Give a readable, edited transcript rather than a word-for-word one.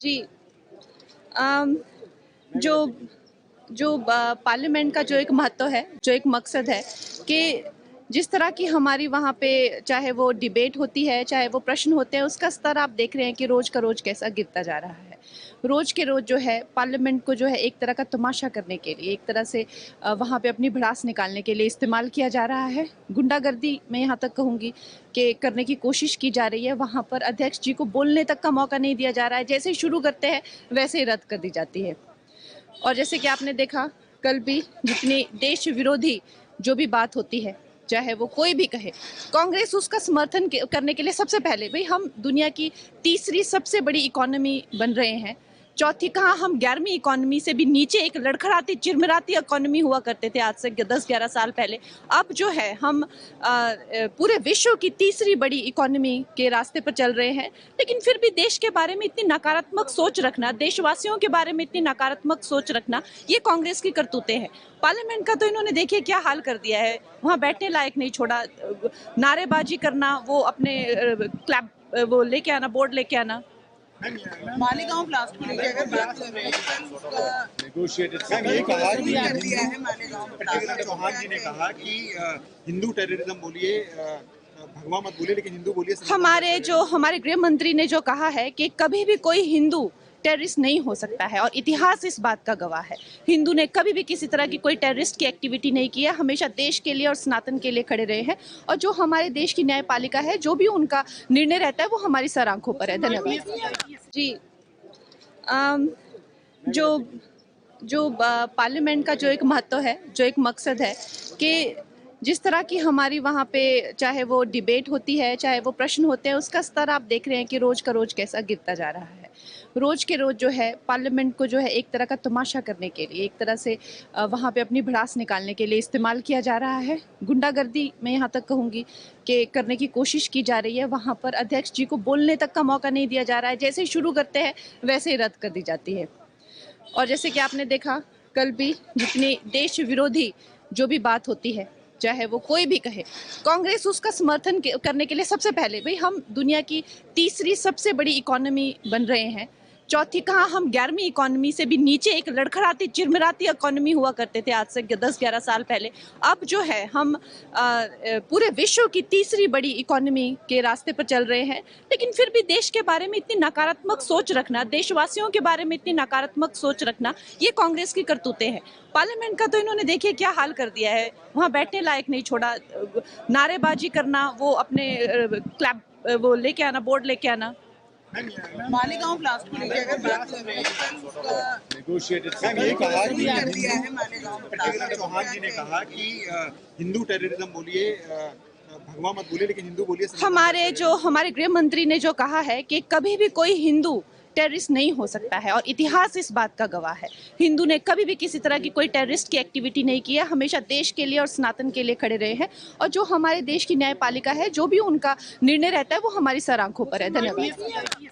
जी। अम, जो जो पार्लियामेंट का जो एक महत्व है, जो एक मकसद है कि जिस तरह की हमारी वहाँ पे चाहे वो डिबेट होती है, चाहे वो प्रश्न होते हैं, उसका स्तर आप देख रहे हैं कि रोज़ का रोज़ कैसा गिरता जा रहा है। रोज़ के रोज़ जो है पार्लियामेंट को जो है एक तरह का तमाशा करने के लिए, एक तरह से वहाँ पे अपनी भड़ास निकालने के लिए इस्तेमाल किया जा रहा है। गुंडागर्दी मैं यहाँ तक कहूँगी कि करने की कोशिश की जा रही है। वहाँ पर अध्यक्ष जी को बोलने तक का मौका नहीं दिया जा रहा है। जैसे ही शुरू करते हैं, वैसे ही रद्द कर दी जाती है। और जैसे कि आपने देखा कल भी जितनी देश विरोधी जो भी बात होती है, चाहे वो कोई भी कहे, कांग्रेस उसका समर्थन करने के लिए सबसे पहले, भाई हम दुनिया की तीसरी सबसे बड़ी इकोनॉमी बन रहे हैं, चौथी कहाँ, हम 11वीं इकोनॉमी से भी नीचे एक लड़खड़ाती चिरमिराती इकोनॉमी हुआ करते थे आज से 10-11 साल पहले। अब जो है हम पूरे विश्व की तीसरी बड़ी इकोनॉमी के रास्ते पर चल रहे हैं। लेकिन फिर भी देश के बारे में इतनी नकारात्मक सोच रखना, देशवासियों के बारे में इतनी नकारात्मक सोच रखना, ये कांग्रेस की करतूतें हैं। पार्लियामेंट का तो इन्होंने देखिए क्या हाल कर दिया है, वहाँ बैठने लायक नहीं छोड़ा। नारेबाजी करना, वो अपने क्लैप वो लेके आना, बोर्ड लेके आना। मालेगांव ब्लास्ट को लेकर अगर बात कर रहे हैं तो उसका नेगोशिएटेड ये कहा कि कर दिया है मालेगांव पृथ्वीराज चौहान जी ने कहा कि हिंदू टेररिज्म बोलिए, भगवा मत बोलिए, लेकिन हिंदू बोलिए। हमारे गृह मंत्री ने जो कहा है कि कभी भी कोई हिंदू टेररिस्ट नहीं हो सकता है, और इतिहास इस बात का गवाह है। हिंदू ने कभी भी किसी तरह की कोई टेररिस्ट की एक्टिविटी नहीं की है, हमेशा देश के लिए और सनातन के लिए खड़े रहे हैं। और जो हमारे देश की न्यायपालिका है, जो भी उनका निर्णय रहता है, वो हमारी सर आंखों पर है। धन्यवाद जी। अम, जो जो पार्लियामेंट का जो एक महत्व है, जो एक मकसद है कि जिस तरह की हमारी वहाँ पे चाहे वो डिबेट होती है, चाहे वो प्रश्न होते हैं, उसका स्तर आप देख रहे हैं कि रोज़ का रोज़ कैसा गिरता जा रहा है। रोज़ के रोज़ जो है पार्लियामेंट को जो है एक तरह का तमाशा करने के लिए, एक तरह से वहाँ पे अपनी भड़ास निकालने के लिए इस्तेमाल किया जा रहा है। गुंडागर्दी मैं यहाँ तक कहूँगी कि करने की कोशिश की जा रही है। वहाँ पर अध्यक्ष जी को बोलने तक का मौका नहीं दिया जा रहा है। जैसे ही शुरू करते हैं, वैसे ही रद्द कर दी जाती है। और जैसे कि आपने देखा कल भी जितनी देश विरोधी जो भी बात होती है, चाहे वो कोई भी कहे, कांग्रेस उसका समर्थन करने के लिए सबसे पहले, भाई हम दुनिया की तीसरी सबसे बड़ी इकोनॉमी बन रहे हैं, चौथी कहाँ, हम 11वीं इकोनॉमी से भी नीचे एक लड़खड़ाती चिरमिराती इकोनॉमी हुआ करते थे आज से 10-11 साल पहले। अब जो है हम पूरे विश्व की तीसरी बड़ी इकोनॉमी के रास्ते पर चल रहे हैं। लेकिन फिर भी देश के बारे में इतनी नकारात्मक सोच रखना, देशवासियों के बारे में इतनी नकारात्मक सोच रखना, ये कांग्रेस की करतूतें हैं। पार्लियामेंट का तो इन्होंने देखिए क्या हाल कर दिया है, वहाँ बैठने लायक नहीं छोड़ा। नारेबाजी करना, वो अपने क्लैप वो लेके आना, बोर्ड लेके आना। मालेगांव ब्लास्ट को लेकर अगर बात कर रहे हैं तो उसका नेगोशिएटेड ये कहा कि कर दिया है मालेगांव पृथ्वीराज चौहान जी ने कहा कि हिंदू टेररिज्म बोलिए, भगवा मत बोलिए, लेकिन हिंदू बोलिए। हमारे गृह मंत्री ने जो कहा है कि कभी भी कोई हिंदू टेररिस्ट नहीं हो सकता है, और इतिहास इस बात का गवाह है। हिंदू ने कभी भी किसी तरह की कोई टेररिस्ट की एक्टिविटी नहीं की है, हमेशा देश के लिए और सनातन के लिए खड़े रहे हैं। और जो हमारे देश की न्यायपालिका है, जो भी उनका निर्णय रहता है, वो हमारी सर आंखों पर है। धन्यवाद।